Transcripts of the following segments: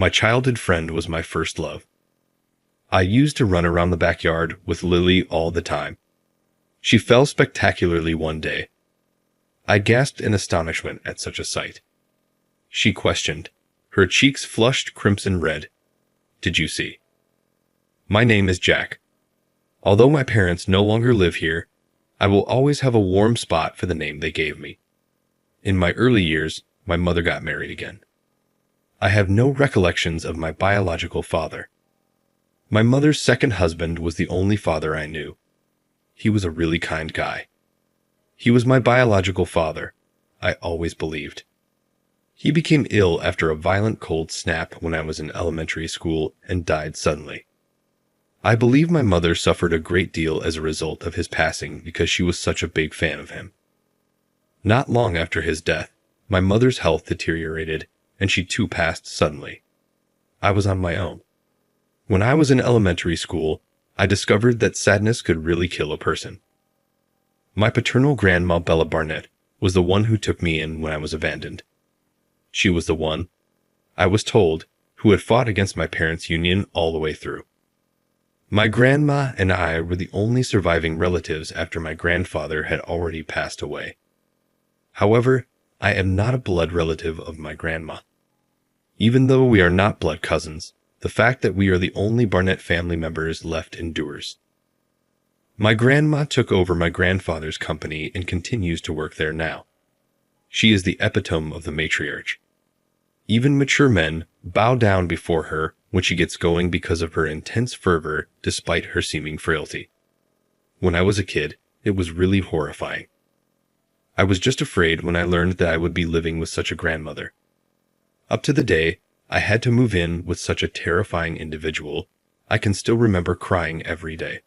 My childhood friend was my first love. I used to run around the backyard with Lily all the time. She fell spectacularly one day. I gasped in astonishment at such a sight. She questioned, her cheeks flushed crimson red. "Did you see?" "My name is Jack. Although my parents no longer live here, I will always have a warm spot for the name they gave me. In my early years, my mother got married again. I have no recollections of my biological father. My mother's second husband was the only father I knew. He was a really kind guy. He was my biological father, I always believed. He became ill after a violent cold snap when I was in elementary school and died suddenly. I believe my mother suffered a great deal as a result of his passing because she was such a big fan of him. Not long after his death, my mother's health deteriorated, and she too passed suddenly. I was on my own. When I was in elementary school, I discovered that sadness could really kill a person. My paternal grandma Bella Barnett was the one who took me in when I was abandoned. She was the one, I was told, who had fought against my parents' union all the way through. My grandma and I were the only surviving relatives after my grandfather had already passed away. However, I am not a blood relative of my grandma. Even though we are not blood cousins, the fact that we are the only Barnett family members left endures. My grandma took over my grandfather's company and continues to work there now. She is the epitome of the matriarch. Even mature men bow down before her when she gets going because of her intense fervor despite her seeming frailty. When I was a kid, it was really horrifying. I was just afraid when I learned that I would be living with such a grandmother. Up to the day I had to move in with such a terrifying individual, I can still remember crying every day.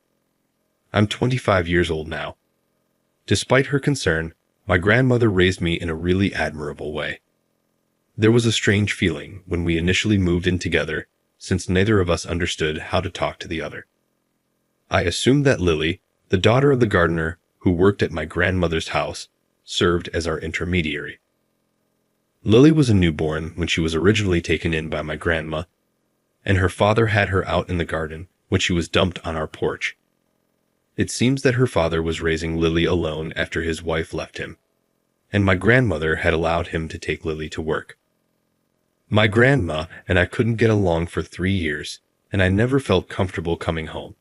I'm 25 years old now. Despite her concern, my grandmother raised me in a really admirable way. There was a strange feeling when we initially moved in together, since neither of us understood how to talk to the other. I assumed that Lily, the daughter of the gardener who worked at my grandmother's house, served as our intermediary. Lily was a newborn when she was originally taken in by my grandma, and her father had her out in the garden when she was dumped on our porch. It seems that her father was raising Lily alone after his wife left him, and my grandmother had allowed him to take Lily to work. My grandma and I couldn't get along for 3 years, and I never felt comfortable coming home.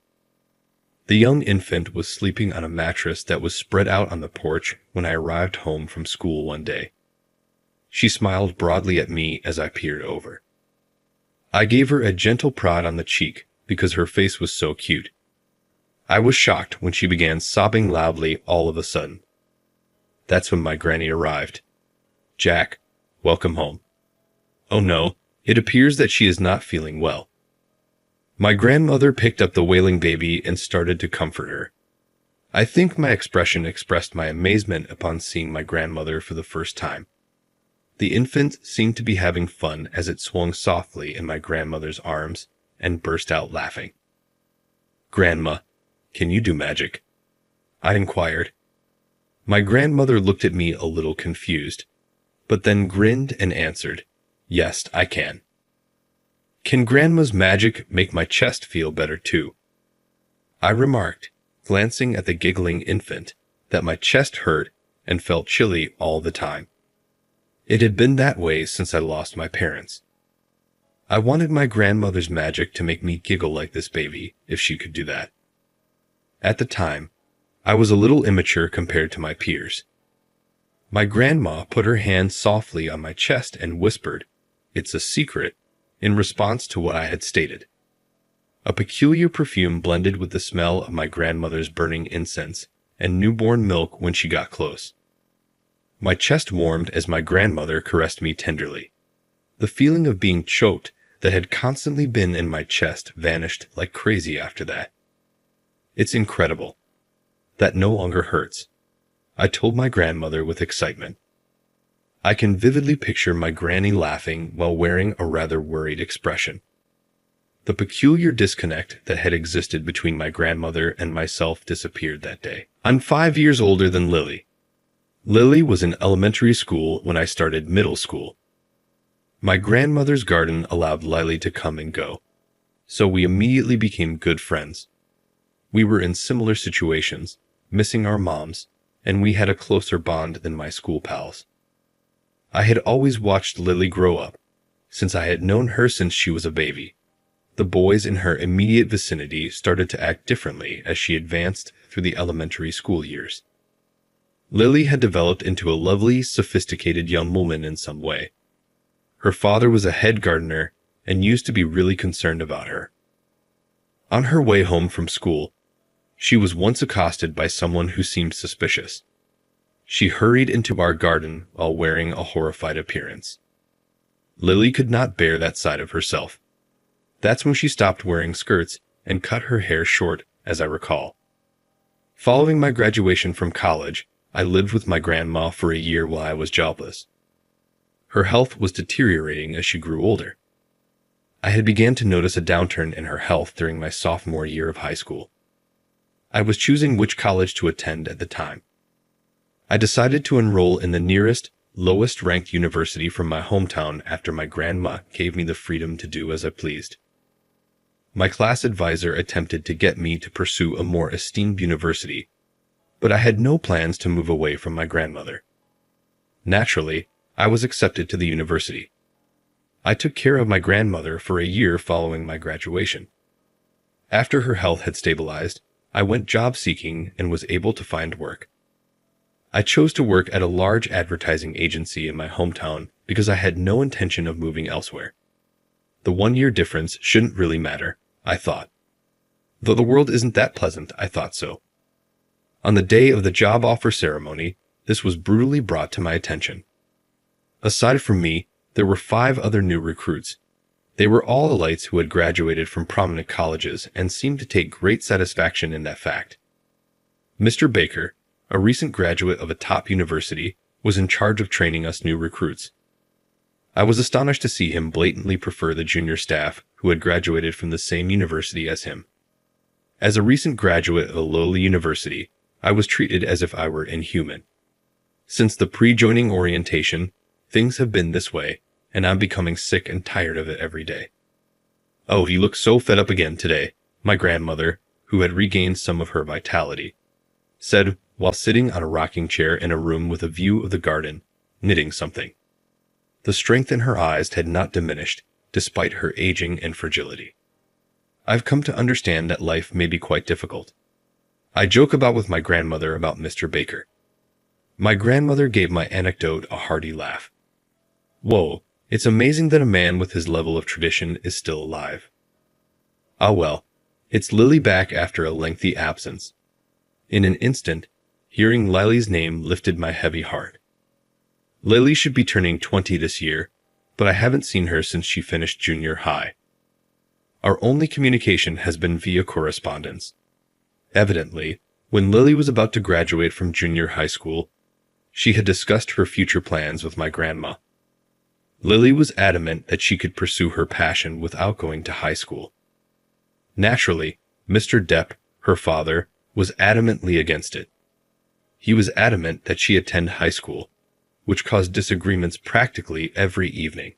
The young infant was sleeping on a mattress that was spread out on the porch when I arrived home from school one day. She smiled broadly at me as I peered over. I gave her a gentle prod on the cheek because her face was so cute. I was shocked when she began sobbing loudly all of a sudden. That's when my granny arrived. "Jack, welcome home." Oh no, it appears that she is not feeling well. My grandmother picked up the wailing baby and started to comfort her. I think my expression expressed my amazement upon seeing my grandmother for the first time. The infant seemed to be having fun as it swung softly in my grandmother's arms and burst out laughing. "Grandma, can you do magic?" I inquired. My grandmother looked at me a little confused, but then grinned and answered, "Yes, I can." "Can Grandma's magic make my chest feel better too?" I remarked, glancing at the giggling infant, that my chest hurt and felt chilly all the time. It had been that way since I lost my parents. I wanted my grandmother's magic to make me giggle like this baby, if she could do that. At the time, I was a little immature compared to my peers. My grandma put her hand softly on my chest and whispered, "It's a secret," in response to what I had stated. A peculiar perfume blended with the smell of my grandmother's burning incense and newborn milk when she got close. My chest warmed as my grandmother caressed me tenderly. The feeling of being choked that had constantly been in my chest vanished like crazy after that. It's incredible. That no longer hurts, I told my grandmother with excitement. I can vividly picture my granny laughing while wearing a rather worried expression. The peculiar disconnect that had existed between my grandmother and myself disappeared that day. I'm 5 years older than Lily. Lily was in elementary school when I started middle school. My grandmother's garden allowed Lily to come and go, so we immediately became good friends. We were in similar situations, missing our moms, and we had a closer bond than my school pals. I had always watched Lily grow up, since I had known her since she was a baby. The boys in her immediate vicinity started to act differently as she advanced through the elementary school years. Lily had developed into a lovely, sophisticated young woman in some way. Her father was a head gardener and used to be really concerned about her. On her way home from school, she was once accosted by someone who seemed suspicious. She hurried into our garden while wearing a horrified appearance. Lily could not bear that side of herself. That's when she stopped wearing skirts and cut her hair short, as I recall. Following my graduation from college, I lived with my grandma for a year while I was jobless. Her health was deteriorating as she grew older. I had begun to notice a downturn in her health during my sophomore year of high school. I was choosing which college to attend at the time. I decided to enroll in the nearest, lowest-ranked university from my hometown after my grandma gave me the freedom to do as I pleased. My class advisor attempted to get me to pursue a more esteemed university, but I had no plans to move away from my grandmother. Naturally, I was accepted to the university. I took care of my grandmother for a year following my graduation. After her health had stabilized, I went job seeking and was able to find work. I chose to work at a large advertising agency in my hometown because I had no intention of moving elsewhere. The 1 year difference shouldn't really matter, I thought. Though the world isn't that pleasant, I thought so. On the day of the job offer ceremony, this was brutally brought to my attention. Aside from me, there were 5 other new recruits. They were all elites who had graduated from prominent colleges and seemed to take great satisfaction in that fact. Mr. Baker, a recent graduate of a top university, was in charge of training us new recruits. I was astonished to see him blatantly prefer the junior staff who had graduated from the same university as him. As a recent graduate of a lowly university, I was treated as if I were inhuman. Since the pre-joining orientation, things have been this way, and I'm becoming sick and tired of it every day. Oh, he looks so fed up again today, my grandmother, who had regained some of her vitality, said while sitting on a rocking chair in a room with a view of the garden, knitting something. The strength in her eyes had not diminished, despite her aging and fragility. I've come to understand that life may be quite difficult. I joke about with my grandmother about Mr. Baker. My grandmother gave my anecdote a hearty laugh. Whoa, it's amazing that a man with his level of tradition is still alive. Ah well, it's Lily back after a lengthy absence. In an instant, hearing Lily's name lifted my heavy heart. Lily should be turning 20 this year, but I haven't seen her since she finished junior high. Our only communication has been via correspondence. Evidently, when Lily was about to graduate from junior high school, she had discussed her future plans with my grandma. Lily was adamant that she could pursue her passion without going to high school. Naturally, Mr. Depp, her father, was adamantly against it. He was adamant that she attend high school, which caused disagreements practically every evening.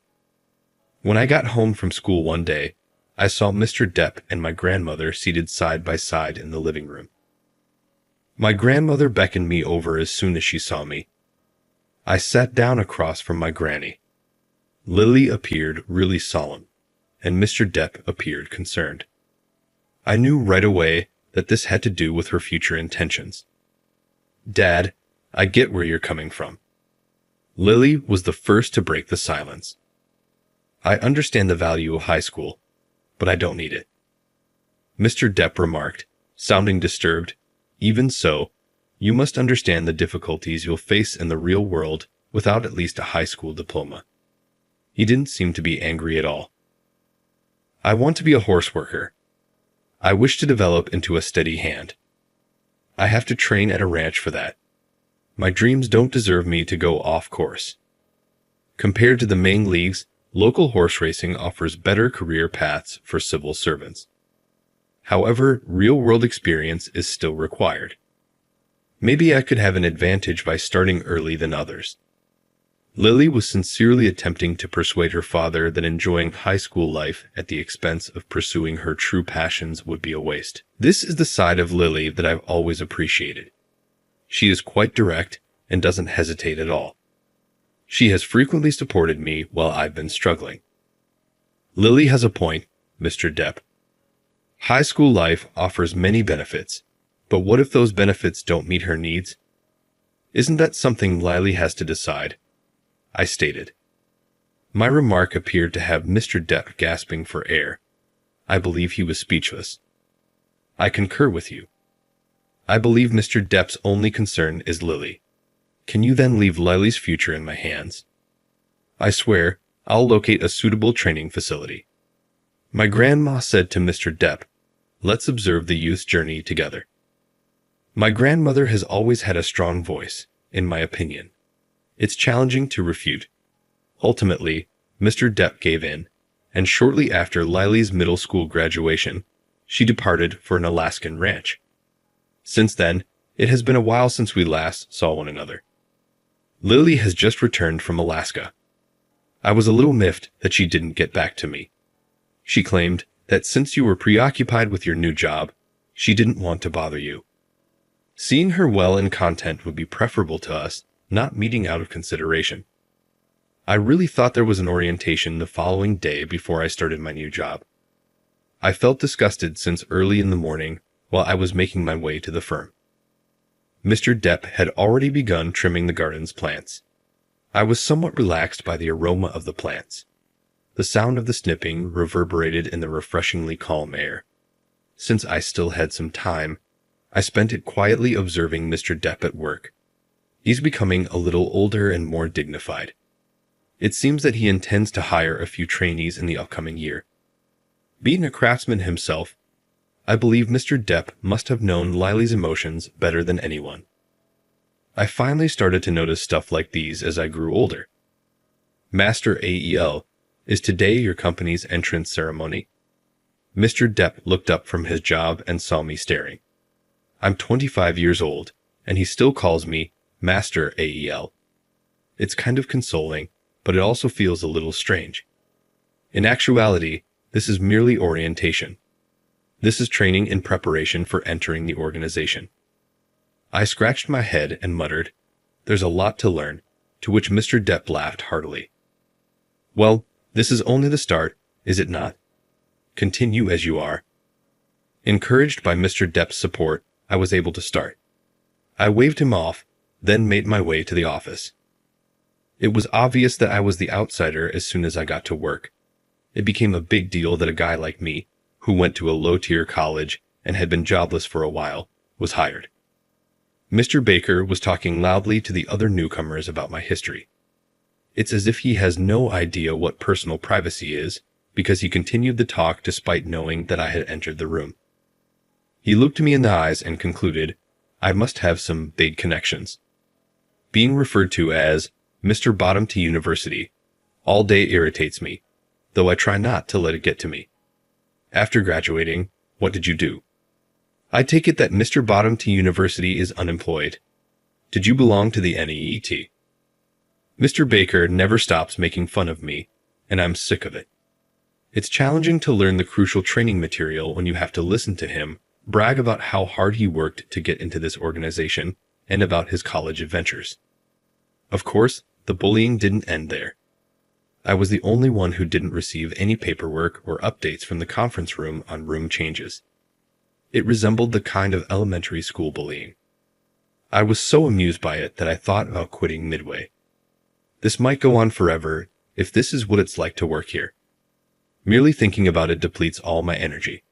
When I got home from school one day, I saw Mr. Depp and my grandmother seated side by side in the living room. My grandmother beckoned me over as soon as she saw me. I sat down across from my granny. Lily appeared really solemn, and Mr. Depp appeared concerned. I knew right away that this had to do with her future intentions. Dad, I get where you're coming from. Lily was the first to break the silence. I understand the value of high school, but I don't need it. Mr. Depp remarked, sounding disturbed. Even so, you must understand the difficulties you'll face in the real world without at least a high school diploma. He didn't seem to be angry at all. I want to be a horse worker. I wish to develop into a steady hand. I have to train at a ranch for that. My dreams don't deserve me to go off course. Compared to the main leagues, local horse racing offers better career paths for civil servants. However, real-world experience is still required. Maybe I could have an advantage by starting early than others. Lily was sincerely attempting to persuade her father that enjoying high school life at the expense of pursuing her true passions would be a waste. This is the side of Lily that I've always appreciated. She is quite direct and doesn't hesitate at all. She has frequently supported me while I've been struggling. Lily has a point, Mr. Depp. High school life offers many benefits, but what if those benefits don't meet her needs? Isn't that something Lily has to decide? I stated. My remark appeared to have Mr. Depp gasping for air. I believe he was speechless. I concur with you. I believe Mr. Depp's only concern is Lily. Can you then leave Lily's future in my hands? I swear, I'll locate a suitable training facility. My grandma said to Mr. Depp, let's observe the youth's journey together. My grandmother has always had a strong voice, in my opinion. It's challenging to refute. Ultimately, Mr. Depp gave in, and shortly after Lily's middle school graduation, she departed for an Alaskan ranch. Since then, it has been a while since we last saw one another. Lily has just returned from Alaska. I was a little miffed that she didn't get back to me. She claimed that since you were preoccupied with your new job, she didn't want to bother you. Seeing her well in content would be preferable to us, not meeting out of consideration. I really thought there was an orientation the following day before I started my new job. I felt disgusted since early in the morning while I was making my way to the firm. Mr. Depp had already begun trimming the garden's plants. I was somewhat relaxed by the aroma of the plants. The sound of the snipping reverberated in the refreshingly calm air. Since I still had some time, I spent it quietly observing Mr. Depp at work. He's becoming a little older and more dignified. It seems that he intends to hire a few trainees in the upcoming year. Being a craftsman himself, I believe Mr. Depp must have known Lily's emotions better than anyone. I finally started to notice stuff like these as I grew older. Master AEL, is today your company's entrance ceremony? Mr. Depp looked up from his job and saw me staring. I'm 25 years old, and he still calls me Master AEL. It's kind of consoling, but it also feels a little strange. In actuality, this is merely orientation. This is training in preparation for entering the organization. I scratched my head and muttered, there's a lot to learn, to which Mr. Depp laughed heartily. Well, this is only the start, is it not? Continue as you are. Encouraged by Mr. Depp's support, I was able to start. I waved him off, then made my way to the office. It was obvious that I was the outsider as soon as I got to work. It became a big deal that a guy like me, who went to a low-tier college and had been jobless for a while, was hired. Mr. Baker was talking loudly to the other newcomers about my history. It's as if he has no idea what personal privacy is, because he continued the talk despite knowing that I had entered the room. He looked me in the eyes and concluded, I must have some big connections. Being referred to as Mr. Bottom to University all day irritates me, though I try not to let it get to me. After graduating, what did you do? I take it that Mr. Bottom to University is unemployed. Did you belong to the NEET? Mr. Baker never stops making fun of me, and I'm sick of it. It's challenging to learn the crucial training material when you have to listen to him brag about how hard he worked to get into this organization and about his college adventures. Of course, the bullying didn't end there. I was the only one who didn't receive any paperwork or updates from the conference room on room changes. It resembled the kind of elementary school bullying. I was so amused by it that I thought about quitting midway. This might go on forever if this is what it's like to work here. Merely thinking about it depletes all my energy.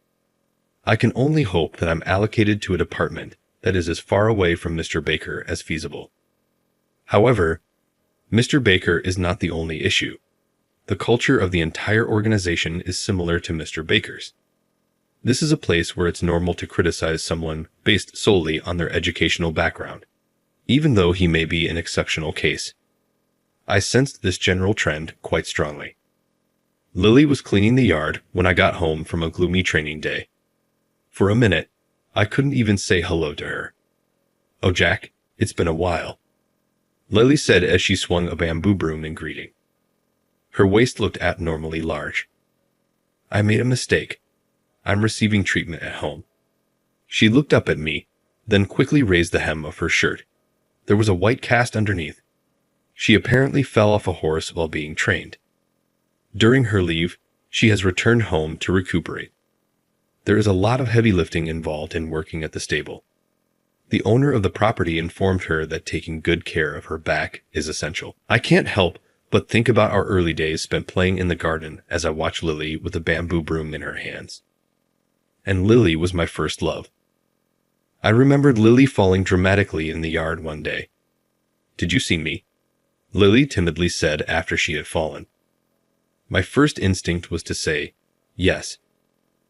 I can only hope that I'm allocated to a department that is as far away from Mr. Baker as feasible. However, Mr. Baker is not the only issue. The culture of the entire organization is similar to Mr. Baker's. This is a place where it's normal to criticize someone based solely on their educational background, even though he may be an exceptional case. I sensed this general trend quite strongly. Lily was cleaning the yard when I got home from a gloomy training day. For a minute, I couldn't even say hello to her. Oh, Jack, it's been a while. Lily said as she swung a bamboo broom in greeting. Her waist looked abnormally large. I made a mistake. I'm receiving treatment at home. She looked up at me, then quickly raised the hem of her shirt. There was a white cast underneath. She apparently fell off a horse while being trained. During her leave, she has returned home to recuperate. There is a lot of heavy lifting involved in working at the stable. The owner of the property informed her that taking good care of her back is essential. I can't help but think about our early days spent playing in the garden as I watched Lily with a bamboo broom in her hands. And Lily was my first love. I remembered Lily falling dramatically in the yard one day. Did you see me? Lily timidly said after she had fallen. My first instinct was to say, yes.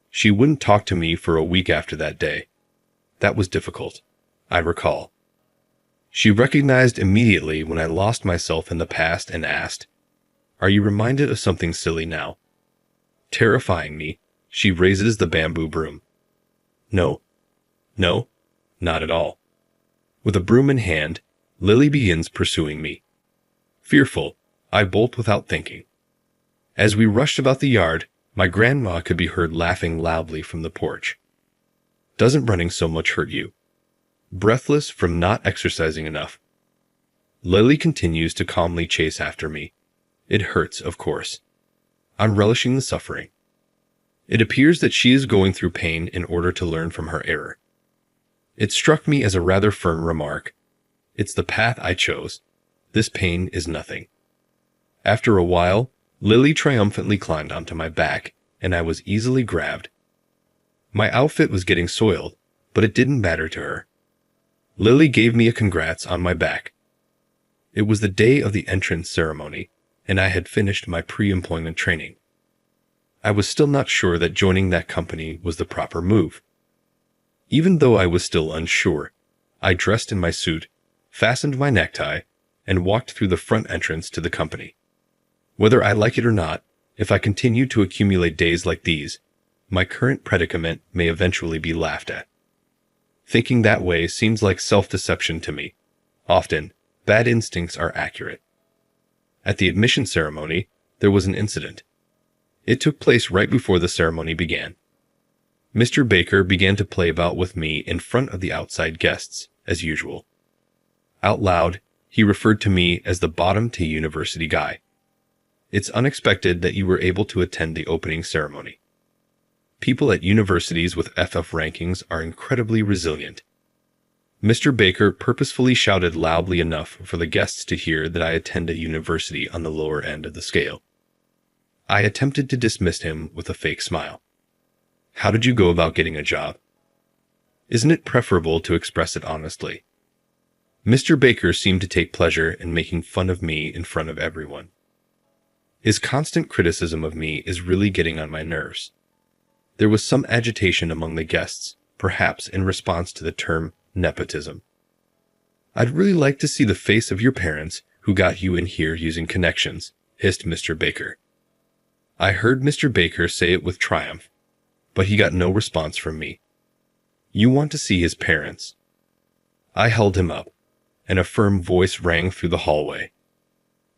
She wouldn't talk to me for a week after that day. That was difficult, I recall. She recognized immediately when I lost myself in the past and asked, "Are you reminded of something silly now?" Terrifying me, she raises the bamboo broom. No, not at all. With a broom in hand, Lily begins pursuing me. Fearful, I bolt without thinking. As we rushed about the yard, my grandma could be heard laughing loudly from the porch. Doesn't running so much hurt you? Breathless from not exercising enough. Lily continues to calmly chase after me. It hurts, of course. I'm relishing the suffering. It appears that she is going through pain in order to learn from her error. It struck me as a rather firm remark. It's the path I chose. This pain is nothing. After a while, Lily triumphantly climbed onto my back, and I was easily grabbed. My outfit was getting soiled, but it didn't matter to her. Lily gave me a congrats on my back. It was the day of the entrance ceremony, and I had finished my pre-employment training. I was still not sure that joining that company was the proper move. Even though I was still unsure, I dressed in my suit, fastened my necktie, and walked through the front entrance to the company. Whether I like it or not, if I continue to accumulate days like these, my current predicament may eventually be laughed at. Thinking that way seems like self-deception to me. Often, bad instincts are accurate. At the admission ceremony, there was an incident. It took place right before the ceremony began. Mr. Baker began to play about with me in front of the outside guests, as usual. Out loud, he referred to me as the bottom to university guy. It's unexpected that you were able to attend the opening ceremony. People at universities with FF rankings are incredibly resilient. Mr. Baker purposefully shouted loudly enough for the guests to hear that I attend a university on the lower end of the scale. I attempted to dismiss him with a fake smile. How did you go about getting a job? Isn't it preferable to express it honestly? Mr. Baker seemed to take pleasure in making fun of me in front of everyone. His constant criticism of me is really getting on my nerves. There was some agitation among the guests, perhaps in response to the term nepotism. I'd really like to see the face of your parents who got you in here using connections, hissed Mr. Baker. I heard Mr. Baker say it with triumph, but he got no response from me. You want to see his parents? I held him up, and a firm voice rang through the hallway.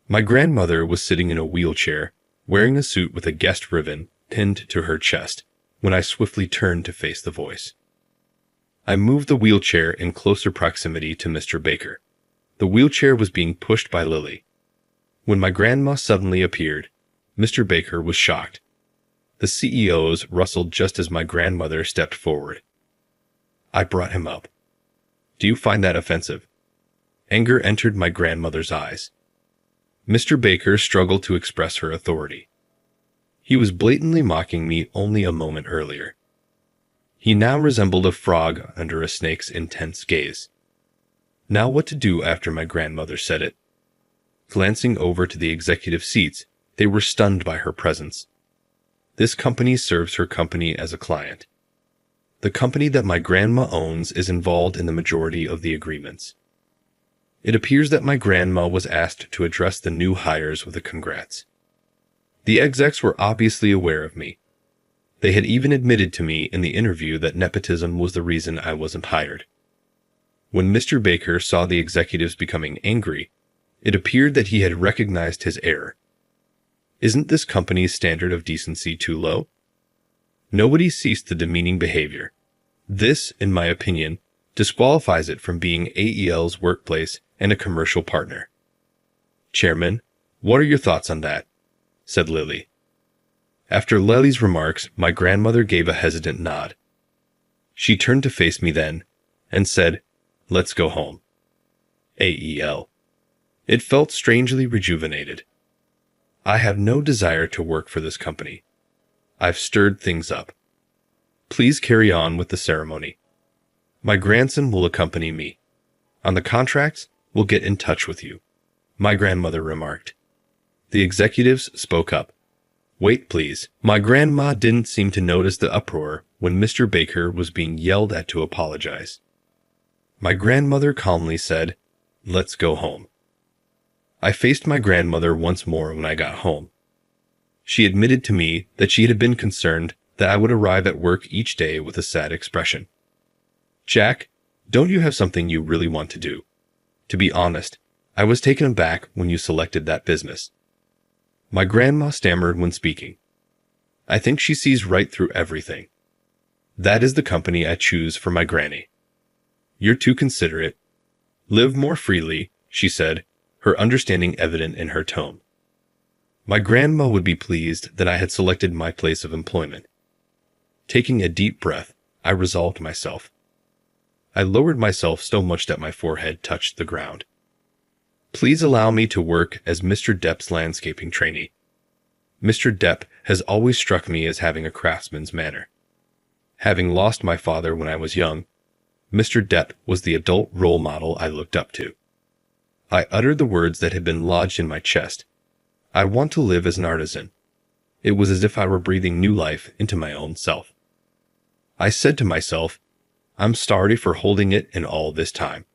My grandmother was sitting in a wheelchair, wearing a suit with a guest ribbon pinned to her chest, when I swiftly turned to face the voice. I moved the wheelchair in closer proximity to Mr. Baker. The wheelchair was being pushed by Lily. When my grandma suddenly appeared, Mr. Baker was shocked. The CEOs rustled just as my grandmother stepped forward. I brought him up. Do you find that offensive? Anger entered my grandmother's eyes. Mr. Baker struggled to express her authority. He was blatantly mocking me only a moment earlier. He now resembled a frog under a snake's intense gaze. Now what to do after my grandmother said it? Glancing over to the executive seats, they were stunned by her presence. This company serves her company as a client. The company that my grandma owns is involved in the majority of the agreements. It appears that my grandma was asked to address the new hires with a congrats. The execs were obviously aware of me. They had even admitted to me in the interview that nepotism was the reason I wasn't hired. When Mr. Baker saw the executives becoming angry, It appeared that he had recognized his error. Isn't this company's standard of decency too low? Nobody ceased the demeaning behavior. This, in my opinion, disqualifies it from being AEL's workplace and a commercial partner. Chairman, what are your thoughts on that? Said Lily. After Lily's remarks, my grandmother gave a hesitant nod. She turned to face me then and said, "Let's go home." AEL. It felt strangely rejuvenated. I have no desire to work for this company. I've stirred things up. Please carry on with the ceremony. My grandson will accompany me. On the contracts, we'll get in touch with you, my grandmother remarked. The executives spoke up. Wait, please. My grandma didn't seem to notice the uproar when Mr. Baker was being yelled at to apologize. My grandmother calmly said, "Let's go home." I faced my grandmother once more when I got home. She admitted to me that she had been concerned that I would arrive at work each day with a sad expression. "Jack, don't you have something you really want to do? To be honest, I was taken aback when you selected that business." My grandma stammered when speaking. I think she sees right through everything. That is the company I choose for my granny. You're too considerate. Live more freely, she said, her understanding evident in her tone. My grandma would be pleased that I had selected my place of employment. Taking a deep breath, I resolved myself. I lowered myself so much that my forehead touched the ground. Please allow me to work as Mr. Depp's landscaping trainee. Mr. Depp has always struck me as having a craftsman's manner. Having lost my father when I was young, Mr. Depp was the adult role model I looked up to. I uttered the words that had been lodged in my chest. I want to live as an artisan. It was as if I were breathing new life into my own self. I said to myself, I'm sorry for holding it in all this time.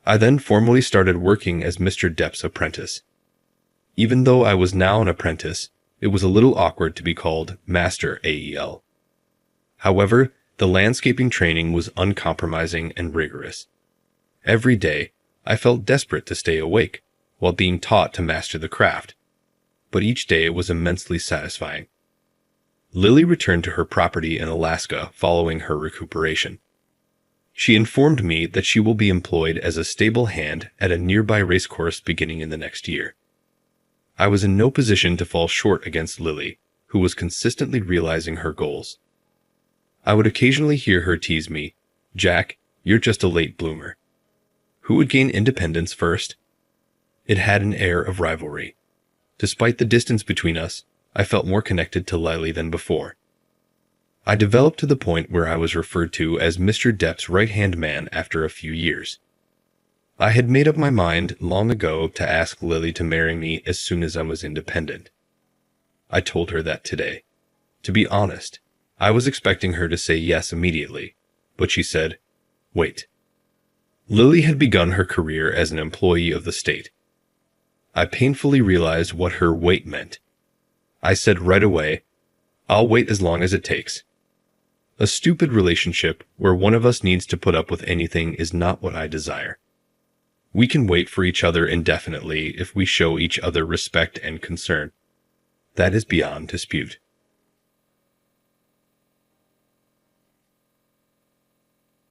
I then formally started working as Mr. Depp's apprentice. Even though I was now an apprentice, it was a little awkward to be called Master AEL. However, the landscaping training was uncompromising and rigorous. Every day, I felt desperate to stay awake while being taught to master the craft, but each day was immensely satisfying. Lily returned to her property in Alaska following her recuperation. She informed me that she will be employed as a stable hand at a nearby racecourse beginning in the next year. I was in no position to fall short against Lily, who was consistently realizing her goals. I would occasionally hear her tease me, "Jack, you're just a late bloomer." Who would gain independence first? It had an air of rivalry. Despite the distance between us, I felt more connected to Lily than before. I developed to the point where I was referred to as Mr. Depp's right-hand man after a few years. I had made up my mind long ago to ask Lily to marry me as soon as I was independent. I told her that today. To be honest, I was expecting her to say yes immediately, but she said, "Wait." Lily had begun her career as an employee of the state. I painfully realized what her wait meant. I said right away, "I'll wait as long as it takes." A stupid relationship where one of us needs to put up with anything is not what I desire. We can wait for each other indefinitely if we show each other respect and concern. That is beyond dispute.